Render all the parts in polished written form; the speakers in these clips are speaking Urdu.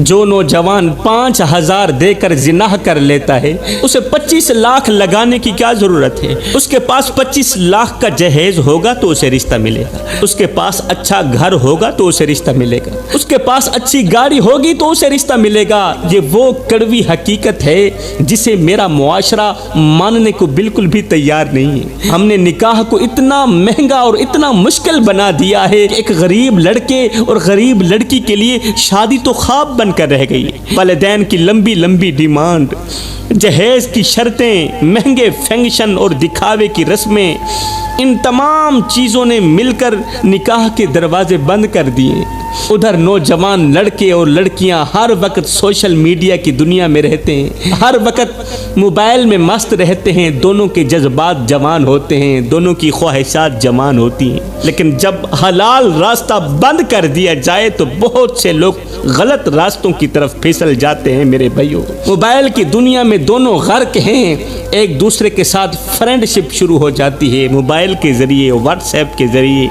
جو نوجوان 5,000 دے کر زنا کر لیتا ہے اسے 25 لاکھ لگانے کی کیا ضرورت ہے؟ اس کے پاس 25 لاکھ کا جہیز ہوگا تو اسے رشتہ ملے گا، اس کے پاس اچھا گھر ہوگا تو اسے رشتہ ملے گا، اس کے پاس اچھی گاڑی ہوگی تو اسے رشتہ ملے گا۔ یہ وہ کڑوی حقیقت ہے جسے میرا معاشرہ ماننے کو بالکل بھی تیار نہیں ہے۔ ہم نے نکاح کو اتنا مہنگا اور اتنا مشکل بنا دیا ہے کہ ایک غریب لڑکے اور غریب لڑکی کے لیے شادی تو خواب بن کر رہ گئی۔ والدین کی لمبی لمبی ڈیمانڈ، جہیز کی شرطیں، مہنگے فنکشن اور دکھاوے کی رسمیں، ان تمام چیزوں نے مل کر نکاح کے دروازے بند کر دیے۔ ادھر نوجوان لڑکے اور لڑکیاں ہر وقت سوشل میڈیا کی دنیا میں رہتے ہیں، ہر وقت موبائل میں مست رہتے ہیں۔ دونوں کے جذبات جوان ہوتے ہیں، دونوں کی خواہشات جوان ہوتی ہیں، لیکن جب حلال راستہ بند کر دیا جائے تو بہت سے لوگ غلط راستوں کی طرف پھسل جاتے ہیں۔ میرے بھائیوں، موبائل کی دنیا میں دونوں غرق ہیں، ایک دوسرے کے ساتھ فرینڈ شپ شروع ہو جاتی ہے، موبائل کے ذریعے، واٹس ایپ کے ذریعے،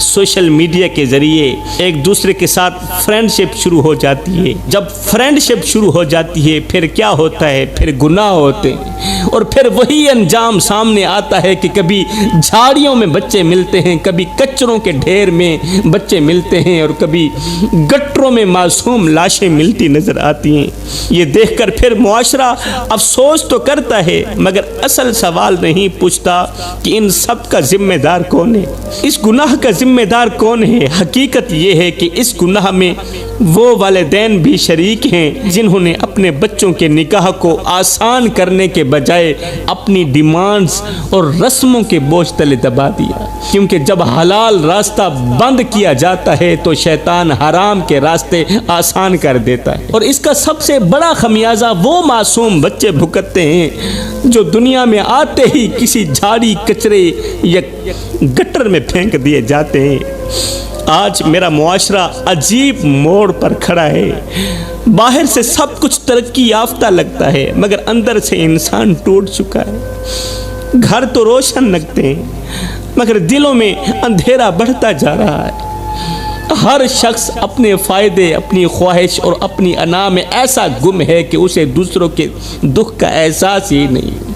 سوشل میڈیا کے ذریعے ایک دوسرے کے ساتھ فرینڈ شپ شروع ہو جاتی ہے۔ جب فرینڈ شپ شروع ہو جاتی ہے پھر کیا ہوتا ہے؟ پھر گناہ ہوتے ہیں، اور پھر وہی انجام سامنے آتا ہے کہ کبھی جھاڑیوں میں بچے ملتے ہیں، کبھی کچروں کے ڈھیر میں بچے ملتے ہیں، اور کبھی گٹروں میں معصوم لاشیں ملتی نظر آتی ہیں۔ یہ دیکھ کر پھر معاشرہ افسوس تو کرتا ہے، مگر اصل سوال نہیں پوچھتا کہ ان سب کا ذمہ دار کون ہے، اس گناہ کا ذمہ دار کون ہے۔ حقیقت یہ ہے کہ اس گناہ میں وہ والدین بھی شریک ہیں جنہوں نے اپنے بچوں کے نکاح کو آسان کرنے کے بجائے اپنی ڈیمانڈز اور رسموں کے بوجھ تلے دبا دیا، کیونکہ جب حلال راستہ بند کیا جاتا ہے تو شیطان حرام کے راستے آسان کر دیتا ہے، اور اس کا سب سے بڑا خمیازہ وہ معصوم بچے بھگتتے ہیں جو دنیا میں آتے ہی کسی جھاڑی کچرے یا گٹر میں پھینک دیے جاتے ہیں۔ آج میرا معاشرہ عجیب موڑ پر کھڑا ہے، باہر سے سب کچھ ترقی یافتہ لگتا ہے مگر اندر سے انسان ٹوٹ چکا ہے۔ گھر تو روشن لگتے ہیں مگر دلوں میں اندھیرا بڑھتا جا رہا ہے۔ ہر شخص اپنے فائدے، اپنی خواہش اور اپنی انا میں ایسا گم ہے کہ اسے دوسروں کے دکھ کا احساس ہی نہیں،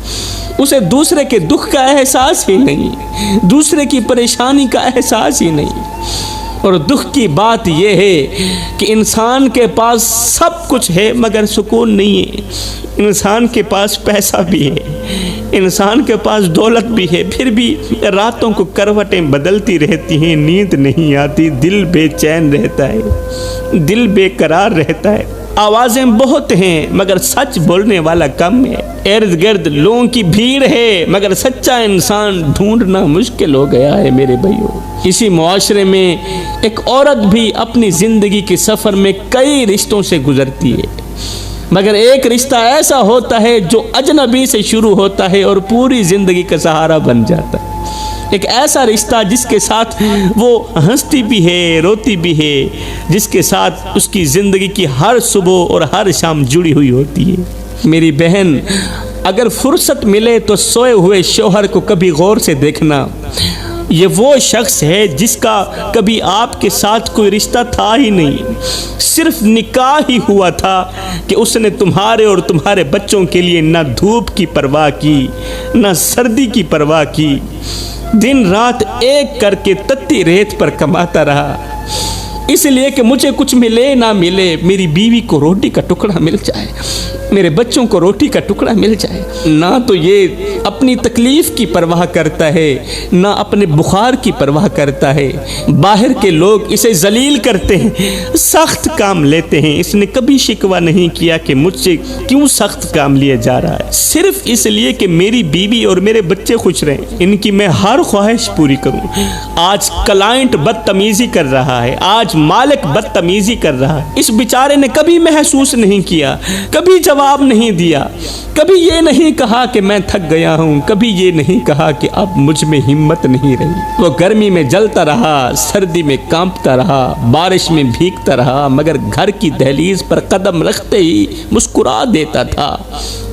اسے دوسرے کے دکھ کا احساس ہی نہیں، دوسرے کی پریشانی کا احساس ہی نہیں۔ اور دکھ کی بات یہ ہے کہ انسان کے پاس سب کچھ ہے مگر سکون نہیں ہے۔ انسان کے پاس پیسہ بھی ہے، انسان کے پاس دولت بھی ہے، پھر بھی راتوں کو کروٹیں بدلتی رہتی ہیں، نیند نہیں آتی، دل بے چین رہتا ہے، دل بے قرار رہتا ہے۔ آوازیں بہت ہیں مگر سچ بولنے والا کم ہے، ارد گرد لوگوں کی بھیڑ ہے مگر سچا انسان ڈھونڈنا مشکل ہو گیا ہے۔ میرے بھائیوں، اسی معاشرے میں ایک عورت بھی اپنی زندگی کے سفر میں کئی رشتوں سے گزرتی ہے، مگر ایک رشتہ ایسا ہوتا ہے جو اجنبی سے شروع ہوتا ہے اور پوری زندگی کا سہارا بن جاتا ہے۔ ایک ایسا رشتہ جس کے ساتھ وہ ہنستی بھی ہے، روتی بھی ہے، جس کے ساتھ اس کی زندگی کی ہر صبح اور ہر شام جڑی ہوئی ہوتی ہے۔ میری بہن، اگر فرصت ملے تو سوئے ہوئے شوہر کو کبھی غور سے دیکھنا۔ یہ وہ شخص ہے جس کا کبھی آپ کے ساتھ کوئی رشتہ تھا ہی نہیں، صرف نکاح ہی ہوا تھا کہ اس نے تمہارے اور تمہارے بچوں کے لیے نہ دھوپ کی پرواہ کی، نہ سردی کی پرواہ کی، دن رات ایک کر کے تتی ریت پر کماتا رہا، اس لیے کہ مجھے کچھ ملے نہ ملے، میری بیوی کو روٹی کا ٹکڑا مل جائے، میرے بچوں کو روٹی کا ٹکڑا مل جائے۔ نہ تو یہ اپنی تکلیف کی پرواہ کرتا ہے، نہ اپنے بخار کی پرواہ کرتا ہے۔ باہر کے لوگ اسے ذلیل کرتے ہیں، سخت کام لیتے ہیں، اس نے کبھی شکوہ نہیں کیا کہ مجھ سے کیوں سخت کام لیا جا رہا ہے، صرف اس لیے کہ میری بیوی اور میرے بچے خوش رہیں، ان کی میں ہر خواہش پوری کروں۔ آج کلائنٹ بدتمیزی کر رہا ہے، آج مالک بدتمیزی کر رہا ہے، اس بیچارے نے کبھی محسوس نہیں کیا، کبھی جواب نہیں دیا، کبھی یہ نہیں کہا کہ میں تھک گیا ہوں، کبھی یہ نہیں کہا کہ اب مجھ میں ہمت نہیں رہی۔ وہ گرمی میں جلتا رہا، سردی میں کانپتا رہا، بارش میں بھیگتا رہا، مگر گھر کی دہلیز پر قدم رکھتے ہی مسکرا دیتا تھا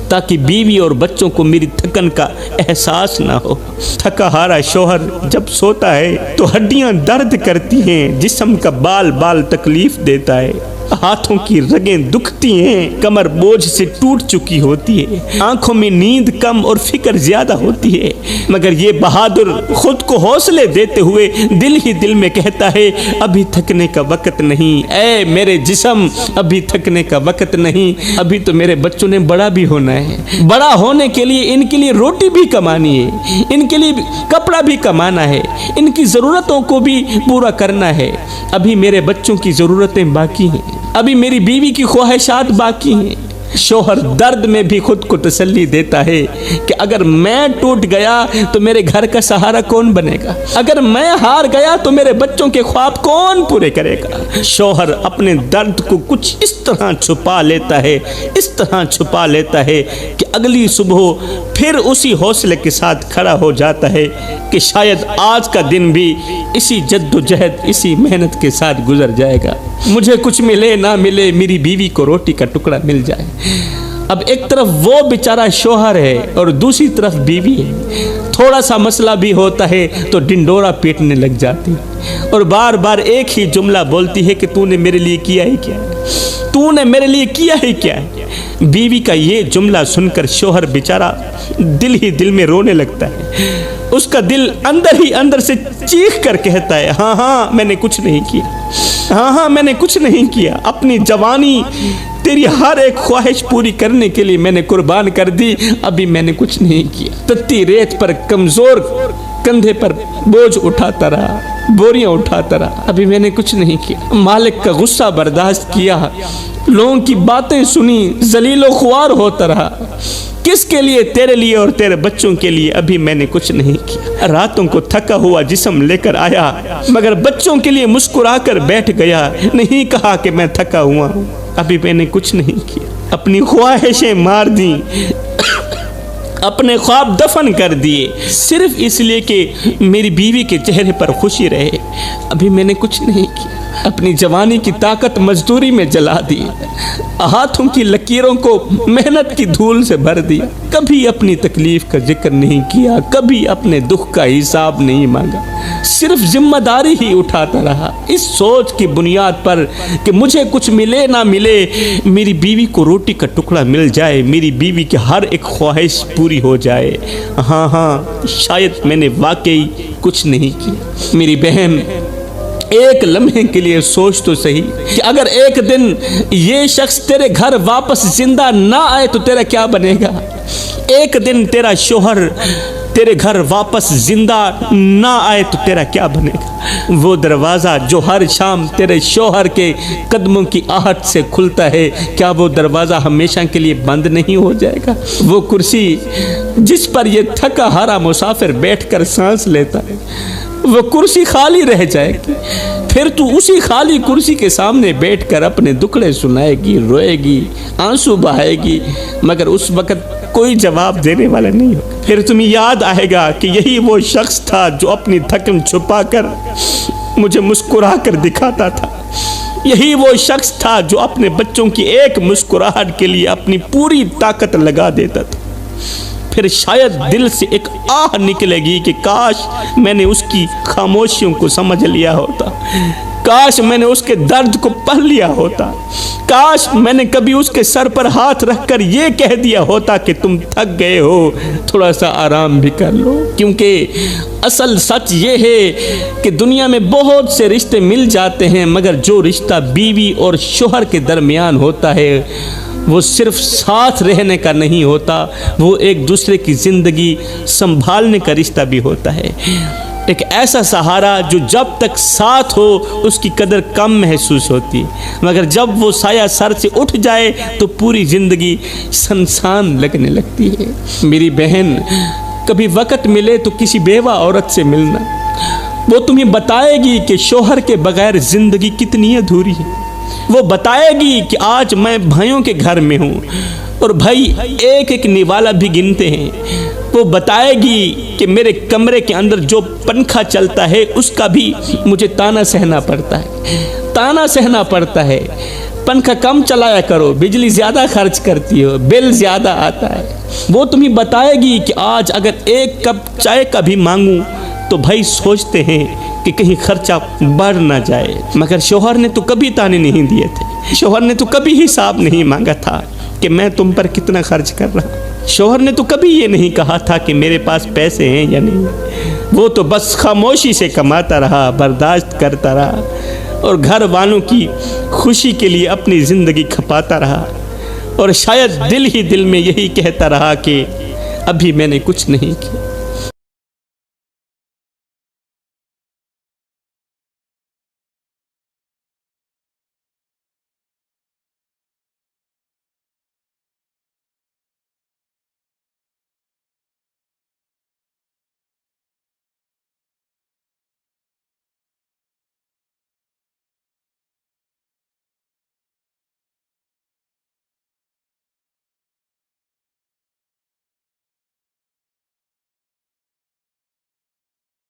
تاکہ بیوی اور بچوں کو میری تھکن کا احساس نہ ہو۔ تھکا ہارا شوہر جب سوتا ہے تو ہڈیاں درد کرتی ہیں، جسم کا بال بال تکلیف دیتا ہے، ہاتھوں کی رگیں دکھتی ہیں، کمر بوجھ سے ٹوٹ چکی ہوتی ہے، آنکھوں میں نیند کم اور فکر زیادہ ہوتی ہے، مگر یہ بہادر خود کو حوصلے دیتے ہوئے دل ہی دل میں کہتا ہے ابھی تھکنے کا وقت نہیں، اے میرے جسم ابھی تھکنے کا وقت نہیں، ابھی تو میرے بچوں نے بڑا بھی ہونا ہے، بڑا ہونے کے لیے ان کے لیے روٹی بھی کمانی ہے، ان کے لیے کپڑا بھی کمانا ہے، ان کی ضرورتوں کو بھی پورا کرنا ہے، ابھی میرے بچوں کی ضرورتیں باقی ہیں، ابھی میری بیوی کی خواہشات باقی ہیں۔ شوہر درد میں بھی خود کو تسلی دیتا ہے کہ اگر میں ٹوٹ گیا تو میرے گھر کا سہارا کون بنے گا، اگر میں ہار گیا تو میرے بچوں کے خواب کون پورے کرے گا۔ شوہر اپنے درد کو کچھ اس طرح چھپا لیتا ہے، اس طرح چھپا لیتا ہے کہ اگلی صبح پھر اسی حوصلے کے ساتھ کھڑا ہو جاتا ہے کہ شاید آج کا دن بھی اسی جد و جہد، اسی محنت کے ساتھ گزر جائے گا، مجھے کچھ ملے نہ ملے میری بیوی کو روٹی کا ٹکڑا مل جائے۔ اب ایک طرف وہ بیچارہ شوہر ہے اور دوسری طرف بیوی ہے، تھوڑا سا مسئلہ بھی ہوتا ہے تو ڈنڈورا پیٹنے لگ جاتی اور بار بار ایک ہی جملہ بولتی ہے کہ تو نے میرے لیے کیا ہے کیا، تو نے میرے لیے کیا ہے کیا۔ بیوی کا یہ جملہ سن کر شوہر بیچارہ دل ہی دل میں رونے لگتا ہے، اس کا دل اندر ہی اندر سے چیخ کر کہتا ہے ہاں ہاں میں نے کچھ نہیں کیا، ہاں ہاں میں نے کچھ نہیں کیا، اپنی جوانی تیری ہر ایک خواہش پوری کرنے کے لیے میں نے قربان کر دی، ابھی میں نے کچھ نہیں کیا۔ تتی ریت پر کمزور کندھے پر بوجھ اٹھاتا رہا، بوریاں اٹھاتا رہا، ابھی میں نے کچھ نہیں کیا۔ مالک کا غصہ برداشت کیا، لوگوں کی باتیں سنی، ذلیل و خوار ہوتا رہا، کس کے لیے؟ تیرے لیے اور تیرے بچوں کے لیے، ابھی میں نے کچھ نہیں کیا۔ راتوں کو تھکا ہوا جسم لے کر آیا مگر بچوں کے لیے مسکرا کر بیٹھ گیا، نہیں کہا کہ میں تھکا ہوا ہوں، ابھی میں نے کچھ نہیں کیا۔ اپنی خواہشیں مار دیں، اپنے خواب دفن کر دیے صرف اس لیے کہ میری بیوی کے چہرے پر خوشی رہے، ابھی میں نے کچھ نہیں کیا۔ اپنی جوانی کی طاقت مزدوری میں جلا دی، ہاتھوں کی لکیروں کو محنت کی دھول سے بھر دیا، کبھی اپنی تکلیف کا ذکر نہیں کیا، کبھی اپنے دکھ کا حساب نہیں مانگا، صرف ذمہ داری ہی اٹھاتا رہا، اس سوچ کی بنیاد پر کہ مجھے کچھ ملے نہ ملے میری بیوی کو روٹی کا ٹکڑا مل جائے، میری بیوی کی ہر ایک خواہش پوری ہو جائے۔ ہاں ہاں شاید میں نے واقعی کچھ نہیں کیا۔ میری بہن ایک لمحے کے لیے سوچ تو صحیح کہ اگر ایک دن یہ شخص تیرے گھر واپس زندہ نہ آئے تو تیرا کیا بنے گا؟ ایک دن تیرا شوہر تیرے گھر واپس زندہ نہ آئے تو تیرا کیا بنے گا؟ وہ دروازہ جو ہر شام تیرے شوہر کے قدموں کی آہٹ سے کھلتا ہے، کیا وہ دروازہ ہمیشہ کے لیے بند نہیں ہو جائے گا؟ وہ کرسی جس پر یہ تھکا ہارا مسافر بیٹھ کر سانس لیتا ہے، وہ کرسی خالی رہ جائے گی، پھر تو اسی خالی کرسی کے سامنے بیٹھ کر اپنے دکھڑے سنائے گی، روئے گی، آنسو بہائے گی، مگر اس وقت کوئی جواب دینے والا نہیں ہوگا۔ پھر تمہیں یاد آئے گا کہ یہی وہ شخص تھا جو اپنی تھکن چھپا کر مجھے مسکرا کر دکھاتا تھا، یہی وہ شخص تھا جو اپنے بچوں کی ایک مسکراہٹ کے لیے اپنی پوری طاقت لگا دیتا تھا۔ پھر شاید دل سے ایک آہ نکلے گی کہ کاش میں نے اس کی خاموشیوں کو سمجھ لیا ہوتا، کاش میں نے اس کے درد کو پڑھ لیا ہوتا، کاش میں نے کبھی اس کے سر پر ہاتھ رکھ کر یہ کہہ دیا ہوتا کہ تم تھک گئے ہو، تھوڑا سا آرام بھی کر لو۔ کیونکہ اصل سچ یہ ہے کہ دنیا میں بہت سے رشتے مل جاتے ہیں، مگر جو رشتہ بیوی اور شوہر کے درمیان ہوتا ہے وہ صرف ساتھ رہنے کا نہیں ہوتا، وہ ایک دوسرے کی زندگی سنبھالنے کا رشتہ بھی ہوتا ہے، ایک ایسا سہارا جو جب تک ساتھ ہو اس کی قدر کم محسوس ہوتی، مگر جب وہ سایہ سر سے اٹھ جائے تو پوری زندگی سنسان لگنے لگتی ہے۔ میری بہن، کبھی وقت ملے تو کسی بیوہ عورت سے ملنا، وہ تمہیں بتائے گی کہ شوہر کے بغیر زندگی کتنی ادھوری ہے، وہ بتائے گی کہ آج میں بھائیوں کے گھر میں ہوں اور بھائی ایک ایک نوالا بھی گنتے ہیں، وہ بتائے گی کہ میرے کمرے کے اندر جو پنکھا چلتا ہے اس کا بھی مجھے تانا سہنا پڑتا ہے، تانا سہنا پڑتا ہے، پنکھا کم چلایا کرو، بجلی زیادہ خرچ کرتی ہو، بل زیادہ آتا ہے۔ وہ تمہیں بتائے گی کہ آج اگر ایک کپ چائے کا بھی مانگوں تو بھائی سوچتے ہیں کہ کہ کہیں خرچہ بڑھ نہ جائے، مگر شوہر نے تو کبھی تانے نہیں دیے تھے، شوہر نے تو کبھی حساب نہیں مانگا تھا کہ میں تم پر کتنا خرچ کر رہا ہوں، شوہر نے تو کبھی یہ نہیں کہا تھا کہ میرے پاس پیسے ہیں یا نہیں، وہ تو بس خاموشی سے کماتا رہا، برداشت کرتا رہا اور گھر والوں کی خوشی کے لیے اپنی زندگی کھپاتا رہا، اور شاید دل ہی دل میں یہی کہتا رہا کہ ابھی میں نے کچھ نہیں کیا۔